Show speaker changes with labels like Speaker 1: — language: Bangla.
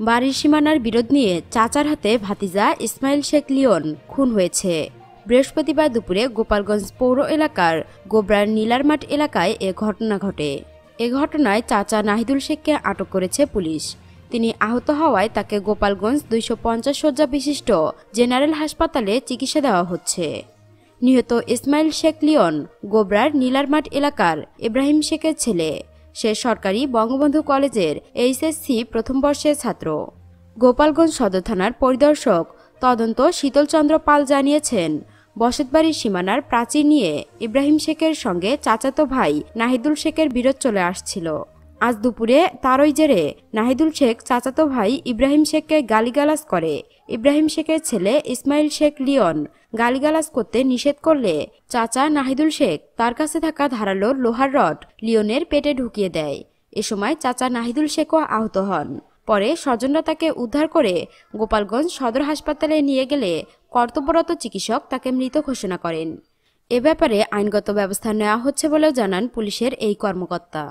Speaker 1: বাড়ির সীমানার বিরোধ নিয়ে চাচার হাতে ভাতিজা ইসমাইল শেখ লিওন খুন হয়েছে। বৃহস্পতিবার দুপুরে গোপালগঞ্জ পৌর এলাকার গোবরার নীলারমাঠ এলাকায় এ ঘটনা ঘটে। এ ঘটনায় চাচা নাহিদুল শেখকে আটক করেছে পুলিশ। তিনি আহত হওয়ায় তাকে গোপালগঞ্জ 250 শয্যা বিশিষ্ট জেনারেল হাসপাতালে চিকিৎসা দেওয়া হচ্ছে। নিহত ইসমাইল শেখ লিওন গোবরার নীলারমাঠ এলাকার ইব্রাহিম শেখের ছেলে। সে সরকারি বঙ্গবন্ধু কলেজের এইচএসসি প্রথম বর্ষের ছাত্র। গোপালগঞ্জ সদর থানার পরিদর্শক তদন্ত শীতলচন্দ্র পাল জানিয়েছেন, বসতবাড়ির সীমানার প্রাচীর নিয়ে ইব্রাহিম শেখের সঙ্গে চাচাতো ভাই নাহিদুল শেখের বিরোধ চলে আসছিল। আজ দুপুরে তারই জেরে নাহিদুল শেখ চাচাতো ভাই ইব্রাহিম শেখকে গালিগালাজ করে। ইব্রাহিম শেখের ছেলে ইসমাইল শেখ লিওন গালিগালাজ করতে নিষেধ করলে চাচা নাহিদুল শেখ তার কাছে থাকা ধারালো লোহার রড লিওনের পেটে ঢুকিয়ে দেয়। এ সময় চাচা নাহিদুল শেখও আহত হন। পরে স্বজনরা তাকে উদ্ধার করে গোপালগঞ্জ সদর হাসপাতালে নিয়ে গেলে কর্তব্যরত চিকিৎসক তাকে মৃত ঘোষণা করেন। এ ব্যাপারে আইনগত ব্যবস্থা নেওয়া হচ্ছে বলেও জানান পুলিশের এই কর্মকর্তা।